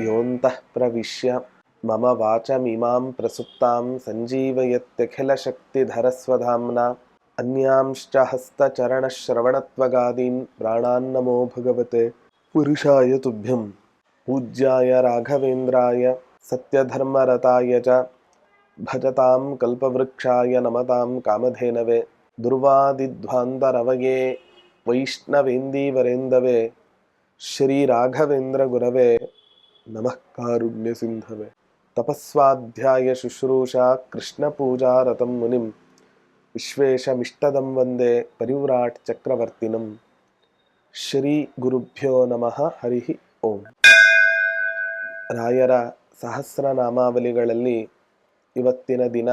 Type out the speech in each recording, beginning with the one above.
ಯೋಂತಃ ಪ್ರವಿಶ್ಯ ಮಮ ವಾಚಮಿಮಾಂ ಪ್ರಸುಪ್ತಾಂ ಸಂಜೀವಯತ್ಯಖಿಲಶಕ್ತಿಧರಸ್ವಧಾಮ್ನಾ ಅನ್ಯಾಂಶ್ಚ ಹಸ್ತಚರಣಶ್ರವಣತ್ವಗಾದೀನ್ ಪ್ರಾಣಾನ್ನಮೋ ಭಗವತೆ ಪುರುಷಾಯ ತುಭ್ಯಂ. ಪೂಜ್ಯಾಯ ರಾಘವೇಂದ್ರಾಯ ಸತ್ಯಧರ್ಮರತಾಯ ಚ ಭಜತಾಂ ಕಲ್ಪವೃಕ್ಷಾಯ ನಮತಾಂ ಕಾಮಧೇನವೇ. ದುರ್ವಾದಿಧ್ವಾಂತರವಯೇ ವೈಷ್ಣವೇಂದೀವರೇಂದವೇ ಶ್ರೀ ರಾಘವೇಂದ್ರ ಗುರವೇ ನಮಃ ಕಾರುಣ್ಯ ಸಿಂಧವೇ. ತಪಸ್ವಾಧ್ಯಾಯ ಶುಶ್ರೂಷಾ ಕೃಷ್ಣ ಪೂಜಾ ರತಂ ಮುನಿಂ ವಿಶ್ವೇಶಮಿಷ್ಟದಂ ವಂದೇ ಪರಿವ್ರಾಟ್ ಚಕ್ರವರ್ತಿನಂ. ಶ್ರೀ ಗುರುಭ್ಯೋ ನಮಃ. ಹರಿ ಓಂ. ರಾಯರ ಸಹಸ್ರನಾಮಾವಲಿಗಳಲ್ಲಿ ಇವತ್ತಿನ ದಿನ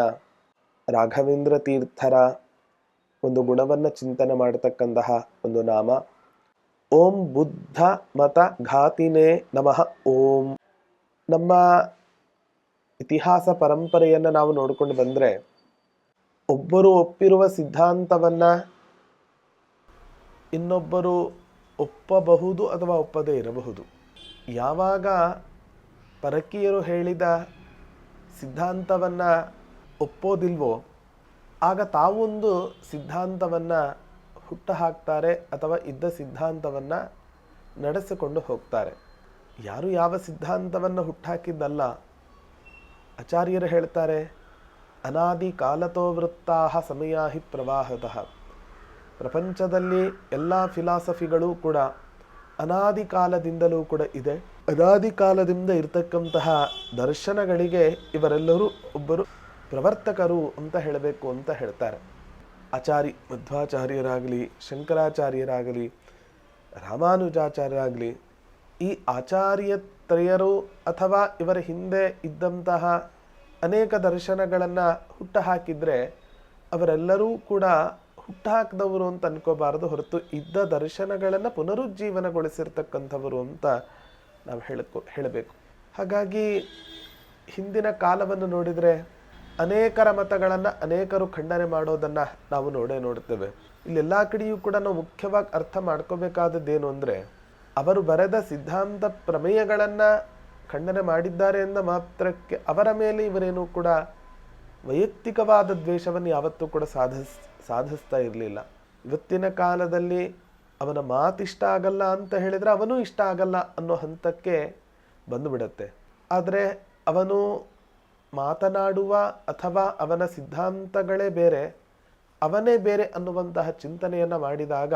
ರಾಘವೇಂದ್ರ ತೀರ್ಥರ ಒಂದು ಗುಣವನ್ನು ಚಿಂತನೆ ಮಾಡತಕ್ಕಂತಹ ಒಂದು ನಾಮ ಓಂ ಬುದ್ಧ ಮತ ಘಾತಿನೇ ನಮಃ ಓಂ. ನಮ್ಮ ಇತಿಹಾಸ ಪರಂಪರೆಯನ್ನು ನಾವು ನೋಡಿಕೊಂಡು ಬಂದರೆ ಒಬ್ಬರು ಒಪ್ಪಿರುವ ಸಿದ್ಧಾಂತವನ್ನು ಇನ್ನೊಬ್ಬರು ಒಪ್ಪಬಹುದು ಅಥವಾ ಒಪ್ಪದೇ ಇರಬಹುದು. ಯಾವಾಗ ಪರಕೀಯರು ಹೇಳಿದ ಸಿದ್ಧಾಂತವನ್ನು ಒಪ್ಪೋದಿಲ್ವೋ ಆಗ ತಾವೊಂದು ಸಿದ್ಧಾಂತವನ್ನು ಹುಟ್ಟು ಹಾಕ್ತಾರೆ ಅಥವಾ ಇದ್ದ ಸಿದ್ಧಾಂತವನ್ನು ನಡೆಸಿಕೊಂಡು ಹೋಗ್ತಾರೆ. ಯಾರು ಯಾವ ಸಿದ್ಧಾಂತವನ್ನು ಹುಟ್ಟಾಕಿದ್ದಲ್ಲ. ಆಚಾರ್ಯರು ಹೇಳ್ತಾರೆ, ಅನಾದಿ ಕಾಲತೋ ವೃತ್ತಾಹ ಸಮಯಾಹಿ ಪ್ರವಾಹತಃ. ಪ್ರಪಂಚದಲ್ಲಿ ಎಲ್ಲ ಫಿಲಾಸಫಿಗಳು ಕೂಡ ಅನಾದಿ ಕಾಲದಿಂದಲೂ ಕೂಡ ಇದೆ. ಅನಾದಿ ಕಾಲದಿಂದ ಇರತಕ್ಕಂತಹ ದರ್ಶನಗಳಿಗೆ ಇವರೆಲ್ಲರೂ ಒಬ್ಬರು ಪ್ರವರ್ತಕರು ಅಂತ ಹೇಳಬೇಕು ಅಂತ ಹೇಳ್ತಾರೆ. ಮಧ್ವಾಚಾರ್ಯರಾಗಲಿ, ಶಂಕರಾಚಾರ್ಯರಾಗಲಿ, ರಾಮಾನುಜಾಚಾರ್ಯರಾಗಲಿ, ಈ ಆಚಾರ್ಯತ್ರಯರು ಅಥವಾ ಇವರ ಹಿಂದೆ ಇದ್ದಂತಹ ಅನೇಕ ದರ್ಶನಗಳನ್ನು ಹುಟ್ಟುಹಾಕಿದರೆ ಅವರೆಲ್ಲರೂ ಕೂಡ ಹುಟ್ಟುಹಾಕಿದವರು ಅಂತ ಅನ್ಕೋಬಾರದು, ಹೊರತು ಇದ್ದ ದರ್ಶನಗಳನ್ನು ಪುನರುಜ್ಜೀವನಗೊಳಿಸಿರ್ತಕ್ಕಂಥವರು ಅಂತ ನಾವು ಹೇಳಬೇಕು. ಹಾಗಾಗಿ ಹಿಂದಿನ ಕಾಲವನ್ನು ನೋಡಿದರೆ ಅನೇಕರ ಮತಗಳನ್ನು ಅನೇಕರು ಖಂಡನೆ ಮಾಡೋದನ್ನು ನಾವು ನೋಡ್ತೇವೆ. ಇಲ್ಲೆಲ್ಲ ಕಡೆಯೂ ಕೂಡ ನಾವು ಮುಖ್ಯವಾಗಿ ಅರ್ಥ ಮಾಡ್ಕೋಬೇಕಾದದ್ದೇನು ಅಂದರೆ, ಅವರು ಬರೆದ ಸಿದ್ಧಾಂತ ಪ್ರಮೇಯಗಳನ್ನು ಖಂಡನೆ ಮಾಡಿದ್ದಾರೆ ಎಂದ ಮಾತ್ರಕ್ಕೆ ಅವರ ಮೇಲೆ ಇವರೇನು ಕೂಡ ವೈಯಕ್ತಿಕವಾದ ದ್ವೇಷವನ್ನು ಯಾವತ್ತೂ ಕೂಡ ಸಾಧಿಸ್ತಾ ಇರಲಿಲ್ಲ. ಇವತ್ತಿನ ಕಾಲದಲ್ಲಿ ಅವನ ಮಾತಿಷ್ಟ ಆಗಲ್ಲ ಅಂತ ಹೇಳಿದರೆ ಅವನೂ ಇಷ್ಟ ಆಗಲ್ಲ ಅನ್ನೋ ಹಂತಕ್ಕೆ ಬಂದುಬಿಡತ್ತೆ. ಆದರೆ ಅವನು ಮಾತನಾಡುವ ಅಥವಾ ಅವನ ಸಿದ್ಧಾಂತಗಳೇ ಬೇರೆ, ಅವನೇ ಬೇರೆ ಅನ್ನುವಂತಹ ಚಿಂತನೆಯನ್ನು ಮಾಡಿದಾಗ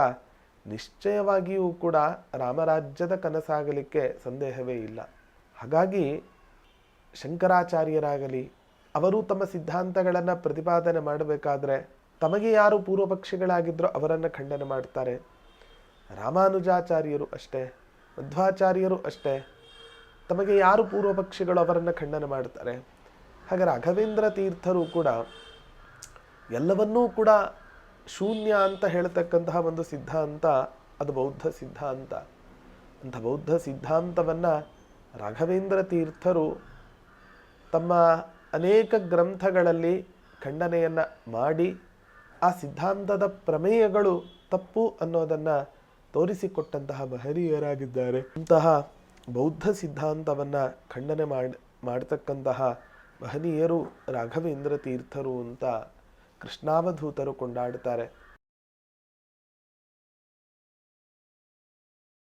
ನಿಶ್ಚಯವಾಗಿಯೂ ಕೂಡ ರಾಮರಾಜ್ಯದ ಕನಸಾಗಲಿಕ್ಕೆ ಸಂದೇಹವೇ ಇಲ್ಲ. ಹಾಗಾಗಿ ಶಂಕರಾಚಾರ್ಯರಾಗಲಿ ಅವರು ತಮ್ಮ ಸಿದ್ಧಾಂತಗಳನ್ನು ಪ್ರತಿಪಾದನೆ ಮಾಡಬೇಕಾದ್ರೆ ತಮಗೆ ಯಾರು ಪೂರ್ವಪಕ್ಷಿಗಳಾಗಿದ್ದರೋ ಅವರನ್ನು ಖಂಡನೆ ಮಾಡ್ತಾರೆ. ರಾಮಾನುಜಾಚಾರ್ಯರು ಅಷ್ಟೇ, ಮಧ್ವಾಚಾರ್ಯರು ಅಷ್ಟೇ, ತಮಗೆ ಯಾರು ಪೂರ್ವಪಕ್ಷಿಗಳು ಅವರನ್ನು ಖಂಡನೆ ಮಾಡ್ತಾರೆ. ಹಾಗೆ ರಾಘವೇಂದ್ರ ತೀರ್ಥರು ಕೂಡ ಎಲ್ಲವನ್ನೂ ಕೂಡ ಶೂನ್ಯ ಅಂತ ಹೇಳ್ತಕ್ಕಂತಹ ಒಂದು ಸಿದ್ಧಾಂತ ಅದು ಬೌದ್ಧ ಸಿದ್ಧಾಂತ. ಅಂಥ ಬೌದ್ಧ ಸಿದ್ಧಾಂತವನ್ನು ರಾಘವೇಂದ್ರ ತೀರ್ಥರು ತಮ್ಮ ಅನೇಕ ಗ್ರಂಥಗಳಲ್ಲಿ ಖಂಡನೆಯನ್ನು ಮಾಡಿ ಆ ಸಿದ್ಧಾಂತದ ಪ್ರಮೇಯಗಳು ತಪ್ಪು ಅನ್ನೋದನ್ನು ತೋರಿಸಿಕೊಟ್ಟಂತಹ ಮಹನೀಯರಾಗಿದ್ದಾರೆ. ಅಂತಹ ಬೌದ್ಧ ಸಿದ್ಧಾಂತವನ್ನು ಖಂಡನೆ ಮಾಡತಕ್ಕಂತಹ ಮಹನೀಯರು ರಾಘವೇಂದ್ರ ತೀರ್ಥರು ಅಂತ ಕೃಷ್ಣಾವಧೂತರು ಕೊಂಡಾಡ್ತಾರೆ.